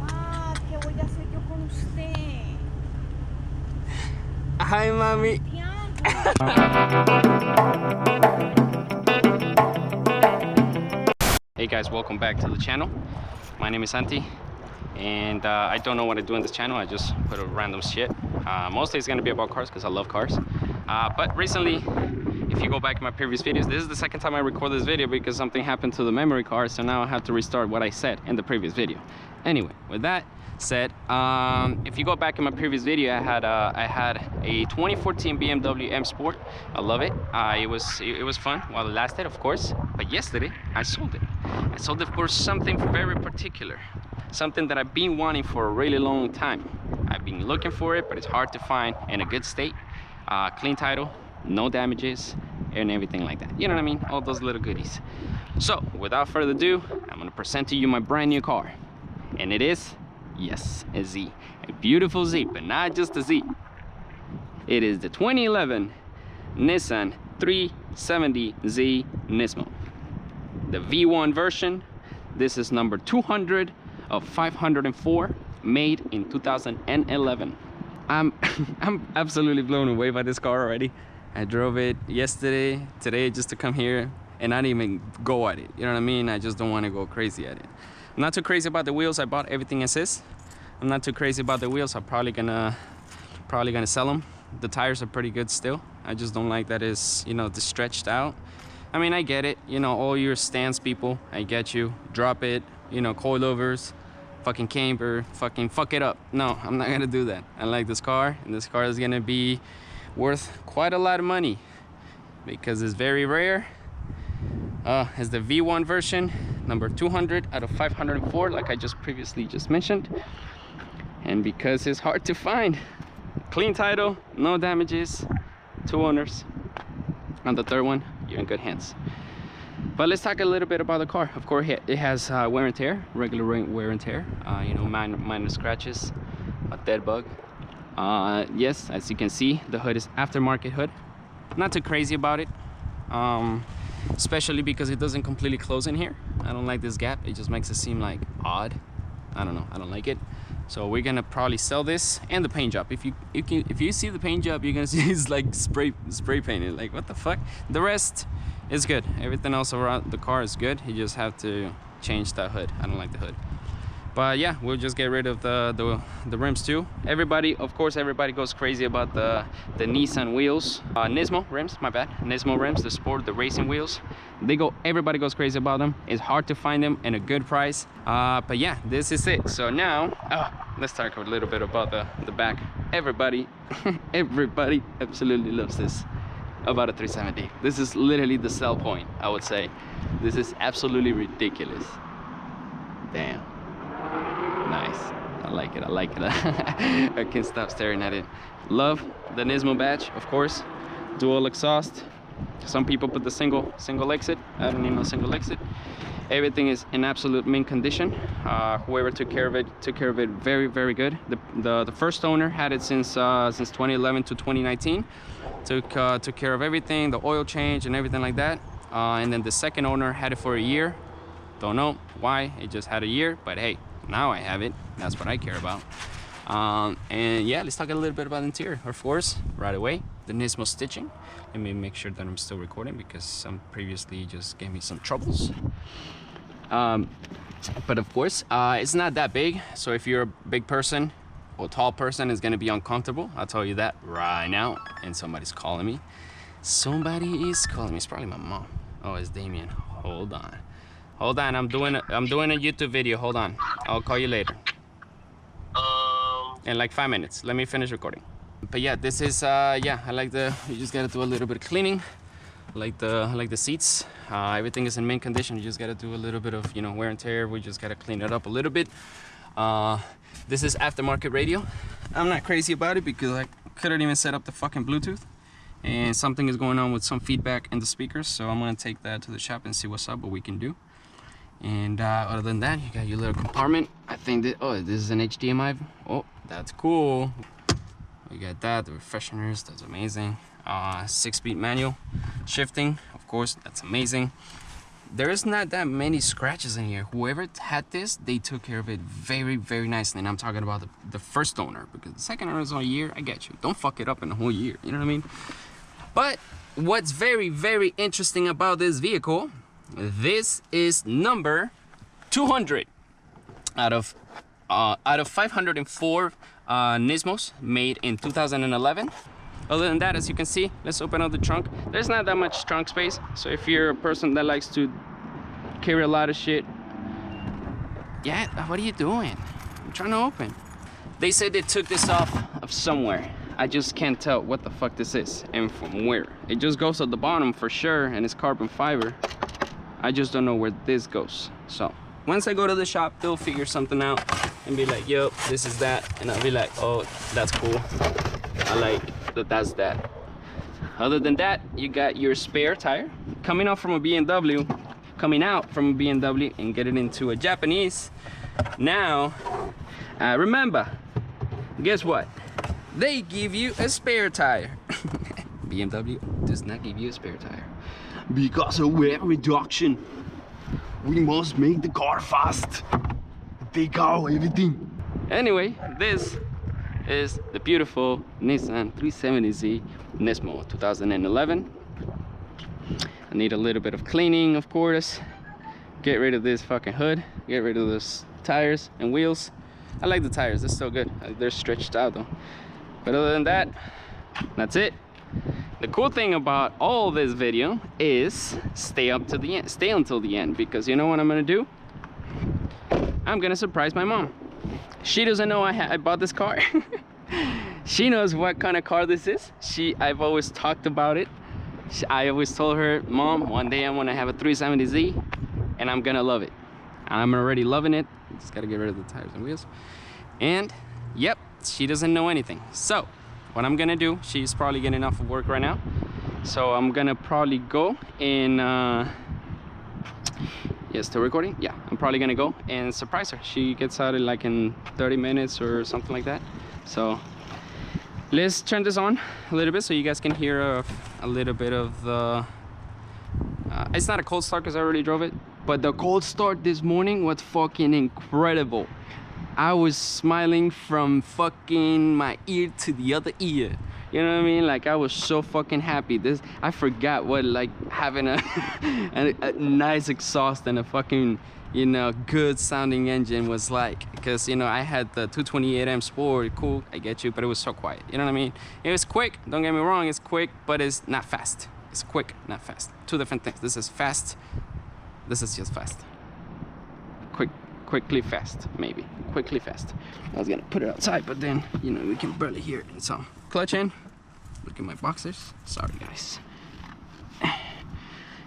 Ah, ¿qué voy a hacer yo con usted? Hi, mami. Hey guys, welcome back to the channel. My name is Santi, and I don't know what I do on this channel. I just put a random shit. Mostly it's gonna be about cars because I love cars. But recently, if you go back in my previous videos, this is the second time I record this video because something happened to the memory card, so now I have to restart what I said in the previous video. Anyway, with that said, if you go back in my previous video, I had a 2014 BMW M Sport. I love it. It was fun while it lasted, of course. But yesterday, I sold it. I sold it for something very particular, something that I've been wanting for a really long time. I've been looking for it, but it's hard to find in a good state. Clean title, no damages, and everything like that. You know what I mean? All those little goodies. So, without further ado, I'm gonna present to you my brand new car. And it is, yes, a Z. A beautiful Z, but not just a Z. It is the 2011 Nissan 370Z Nismo. The V1 version. This is number 200 of 504, made in 2011. I'm absolutely blown away by this car already. I drove it yesterday, today, just to come here and not even go at it. You know what I mean? I just don't want to go crazy at it. I'm not too crazy about the wheels. I bought everything as is. I'm not too crazy about the wheels. I'm probably gonna sell them. The tires are pretty good still. I just don't like that it's, you know, stretched out. I mean, I get it. You know, all your stance people, I get you. Drop it, you know, coilovers, fucking camber, fucking fuck it up. No, I'm not gonna do that. I like this car, and this car is gonna be worth quite a lot of money because it's very rare. It's the V1 version, number 200 out of 504, like I just previously mentioned. And because it's hard to find, clean title, no damages, 2 owners. On the third one, you're in good hands. But let's talk a little bit about the car. Of course, it has wear and tear, regular wear and tear. You know, minor scratches, a dead bug. Yes, as you can see, the hood is aftermarket hood. Not too crazy about it, especially because it doesn't completely close in here. I don't like this gap. It just makes it seem like odd. I don't know. I don't like it. So we're gonna probably sell this and the paint job. If you see the paint job, you're gonna see it's like spray painted. Like, what the fuck? The rest is good. Everything else around the car is good. You just have to change that hood. I don't like the hood. But yeah, we'll just get rid of the rims too. Everybody, of course, everybody goes crazy about the Nissan wheels. Nismo rims, my bad. Nismo rims, the sport, the racing wheels. Everybody goes crazy about them. It's hard to find them in a good price. But yeah, this is it. So now, let's talk a little bit about the back. Everybody, everybody absolutely loves this about a 370. This is literally the sell point, I would say. This is absolutely ridiculous. Damn. Nice. I like it. I like it. I can't stop staring at it. Love the Nismo badge, of course. Dual exhaust. Some people put the single exit. I don't need no single exit. Everything is in absolute mint condition. Whoever took care of it very, very good. The first owner had it since 2011 to 2019. Took care of everything, the oil change and everything like that. And then the second owner had it for a year. Don't know why, it just had a year, but hey, now I have it. That's what I care about. And yeah, let's talk a little bit about the interior. Of course, right away, the Nismo stitching. Let me make sure that I'm still recording because some previously just gave me some troubles. But of course, it's not that big. So if you're a big person or tall person, it's gonna be uncomfortable. I'll tell you that right now. And somebody's calling me. Somebody is calling me. It's probably my mom. Oh, it's Damien. Hold on. Hold on, I'm doing a YouTube video. Hold on, I'll call you later. In like 5 minutes. Let me finish recording. But yeah, this is yeah, you just gotta do a little bit of cleaning. I like the seats. Everything is in mint condition. You just gotta do a little bit of, you know, wear and tear. We just gotta clean it up a little bit. This is aftermarket radio. I'm not crazy about it because I couldn't even set up the fucking Bluetooth. And something is going on with some feedback in the speakers. So I'm gonna take that to the shop and see what's up, what we can do. And other than that, you got your little compartment. I think that, oh, this is an HDMI. Oh, that's cool. We got that, the refresheners, that's amazing. 6-speed manual shifting, of course, that's amazing. there's not that many scratches in here. Whoever had this, they took care of it very, very nicely. And I'm talking about the first owner, because the second owner is on a year. I get you. Don't fuck it up in a whole year. You know what I mean? But what's very, very interesting about this vehicle, this is number 200 out of 504 Nismos made in 2011. Other than that, as you can see, let's open up the trunk. There's not that much trunk space, so if you're a person that likes to carry a lot of shit, yeah, what are you doing? I'm trying to open. They said they took this off of somewhere. I just can't tell what the fuck this is and from where. It just goes at the bottom for sure, and it's carbon fiber. I just don't know where this goes. So once I go to the shop, they'll figure something out and be like, yo, this is that, and I'll be like, oh, that's cool. I like that's that. Other than that, you got your spare tire coming out from a BMW, and get it into a Japanese. Now, remember, guess what? They give you a spare tire. BMW does not give you a spare tire. Because of weight reduction, we must make the car fast. Take out everything. Anyway, this is the beautiful Nissan 370Z Nismo 2011. I need a little bit of cleaning, of course. Get rid of this fucking hood, get rid of those tires and wheels. I like the tires, they're still good. They're stretched out though. But other than that, that's it. The cool thing about all this video is stay until the end, because you know what I'm gonna do? I'm gonna surprise my mom. She doesn't know I bought this car. She knows what kind of car this is. I've always talked about it. I always told her, Mom, one day I'm gonna have a 370Z and I'm gonna love it. I'm already loving it. Just gotta get rid of the tires and wheels. And yep, she doesn't know anything. So what I'm gonna do, she's probably getting off of work right now. So I'm gonna probably go and yeah, still recording? Yeah, I'm probably gonna go and surprise her. She gets out in like in 30 minutes or something like that. So let's turn this on a little bit so you guys can hear a little bit of the it's not a cold start because I already drove it, but the cold start this morning was fucking incredible. I was smiling from fucking my ear to the other ear. You know what I mean? Like, I was so fucking happy. I forgot what like having a nice exhaust and a fucking, you know, good sounding engine was like. Because, you know, I had the 228M Sport, cool, I get you, but it was so quiet. You know what I mean? It was quick, don't get me wrong, it's quick, but it's not fast. It's quick, not fast. Two different things. This is fast, this is just fast. Quickly fast, maybe. Quickly fast. I was gonna put it outside, but then, you know, we can barely hear it. So, clutch in. Look at my boxers. Sorry, guys.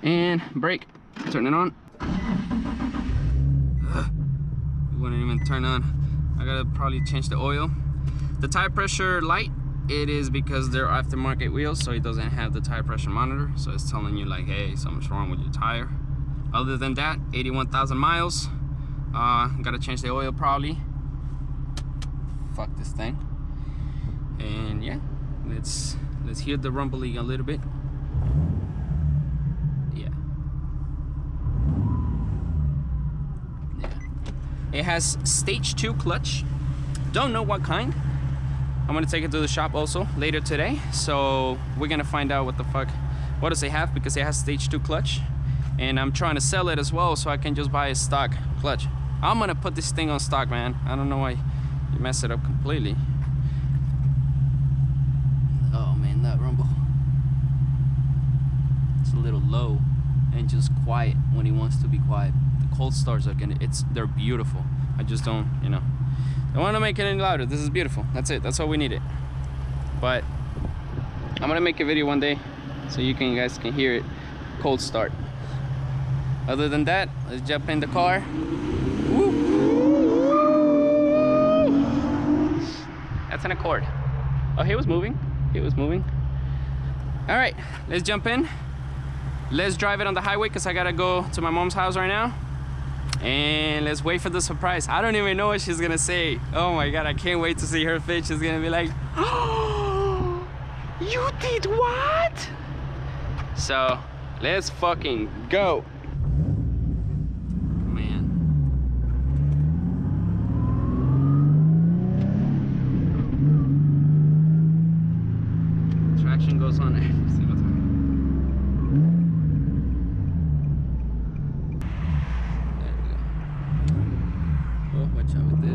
And brake. Turn it on. It wouldn't even turn on. I gotta probably change the oil. The tire pressure light, it is because they're aftermarket wheels, so it doesn't have the tire pressure monitor. So it's telling you like, hey, something's wrong with your tire. Other than that, 81,000 miles. Gotta change the oil probably. Fuck this thing. And yeah, let's hear the rumbling a little bit. Yeah. It has stage 2 clutch. Don't know what kind. I'm gonna take it to the shop also later today. So we're gonna find out what does it have, because it has stage 2 clutch. And I'm trying to sell it as well so I can just buy a stock clutch. I'm gonna put this thing on stock, man. I don't know why you mess it up completely. Oh man, that rumble. It's a little low and just quiet when he wants to be quiet. The cold starts are they're beautiful. I just don't, you know, don't want to make it any louder. This is beautiful. That's it. That's all we needed. But I'm gonna make a video one day so you guys can hear it. Cold start. Other than that, let's jump in the car. Woo. That's an Accord. Oh, he was moving. He was moving. All right, let's jump in. Let's drive it on the highway because I gotta go to my mom's house right now. And let's wait for the surprise. I don't even know what she's gonna say. Oh my God, I can't wait to see her face. She's gonna be like, oh, you did what? So let's fucking go.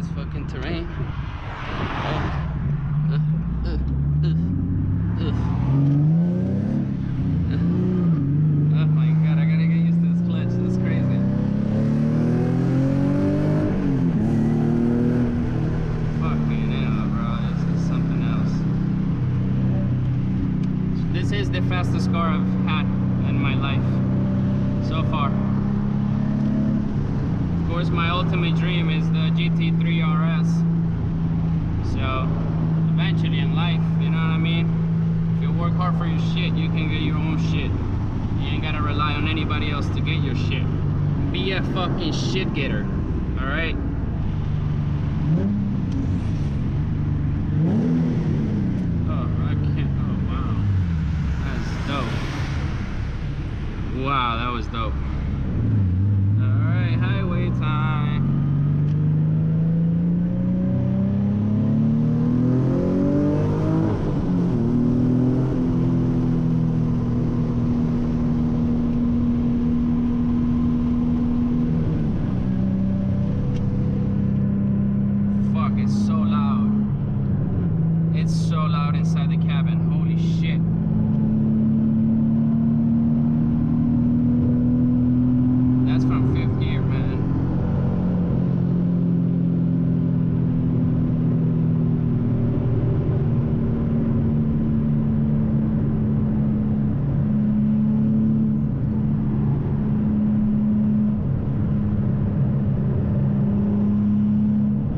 this fucking terrain. Oh my god, I gotta get used to this clutch. This is crazy. Fucking hell, bro. This is something else. This is the fastest car I've had in my life so far. Of course, my ultimate dream is the GT3 RS. So, eventually in life, you know what I mean? If you work hard for your shit, you can get your own shit. You ain't gotta rely on anybody else to get your shit. Be a fucking shit getter, alright? Oh, I can't, oh wow. That's dope. Wow, that was dope. Alright, highway time. Fuck, it's so loud. It's so loud inside the cabin. Holy shit. That's from fifth gear, man.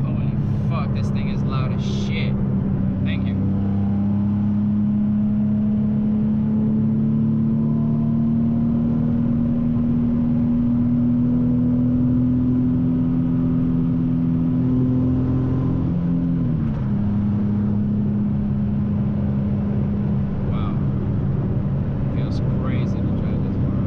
Holy fuck, this thing is loud as shit. Thank you. Wow. Feels crazy to drive this car.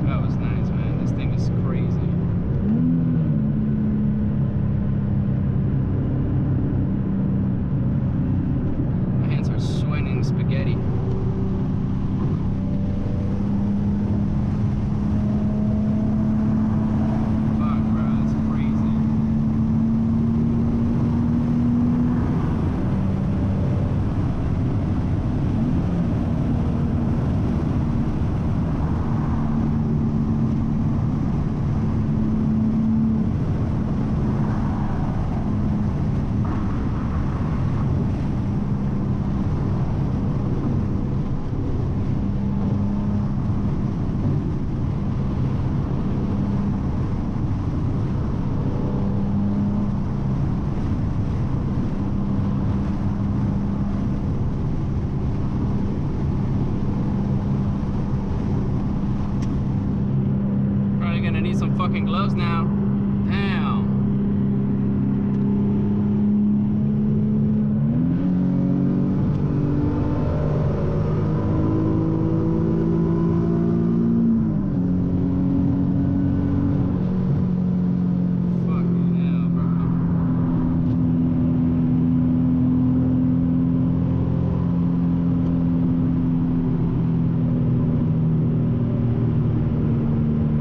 That was nice, man. This thing is crazy. My hands are sweating spaghetti. Fuck, bro, that's crazy. Probably gonna need some fucking gloves now. Damn. Fucking hell, bro.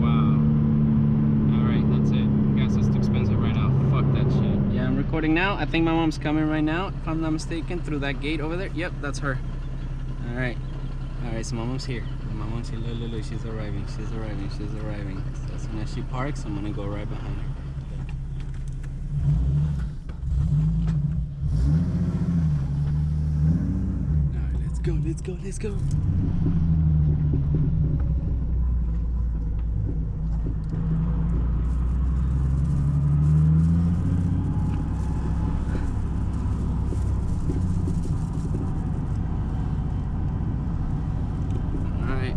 Wow. Alright, that's it. Gas is too expensive right now. Fuck that shit. Yeah, I'm recording now. I think my mom's coming right now, if I'm not mistaken, through that gate over there. Yep, that's her. Alright. Alright, so my mom's here. My mom's here. Look, look, look. She's arriving. She's arriving. She's arriving. So as soon as she parks, I'm gonna go right behind her. Alright, let's go, let's go, let's go. Alright,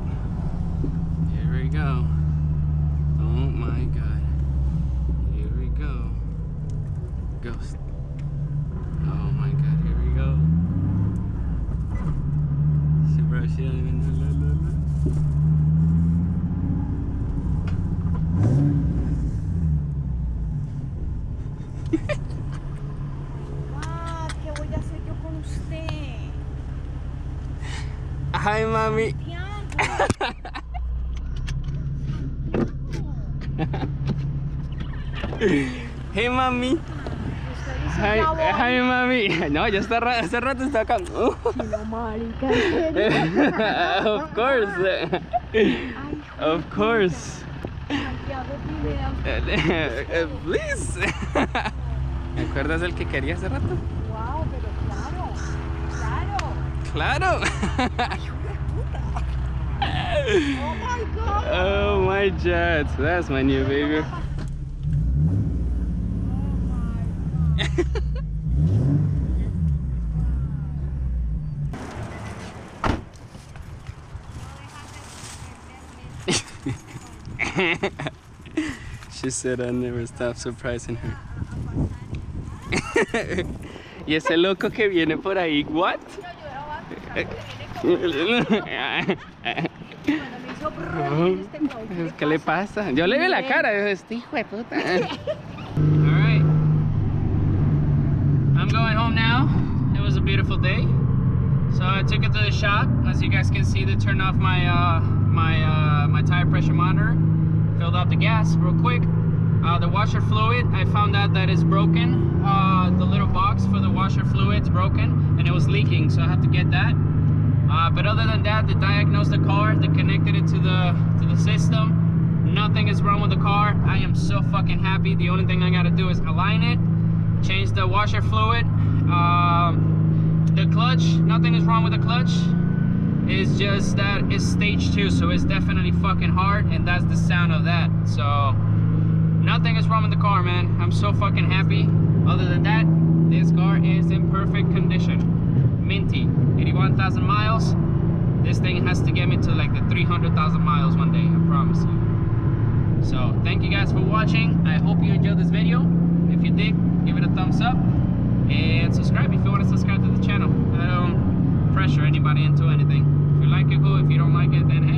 here we go. Oh my god. Here we go. Ghost. Oh my god, here we go. She, bro, she don't even know. Hi, mami. Hey, mami. Hi, hi, mami. No, ya está hace rato está acá. No, marica, ¿en serio? Of course. Of course. Santiago Pineda. Please. ¿Me acuerdas del que quería hace rato? Wow, pero claro. Claro. Oh my god. Oh my jet. That's my new baby. She said I never stop surprising her. Y ese loco que viene por ahí, what? ¿Qué le pasa? Yo le vi la cara, este hijo de puta. Alright. I'm going home now. It was a beautiful day. So I took it to the shop. As you guys can see, they turned off my my tire pressure monitor. Filled up the gas real quick. The washer fluid, I found out that it's broken. The little box for the washer fluid is broken and it was leaking, so I had to get that. But other than that, they diagnosed the car, they connected it to the system. Nothing is wrong with the car. I am so fucking happy. The only thing I gotta do is align it, change the washer fluid. The clutch, nothing is wrong with the clutch. It's just that it's stage 2, so it's definitely fucking hard, and that's the sound of that. So nothing is wrong with the car, man. I'm so fucking happy. Other than that, this car is in perfect condition. Minty, 81,000 miles. This thing has to get me to like the 300,000 miles one day, I promise you. So thank you guys for watching. I hope you enjoyed this video. If you did, give it a thumbs up and subscribe if you want to subscribe to the channel. I don't pressure anybody into anything. If you like it, cool. If you don't like it, then hey.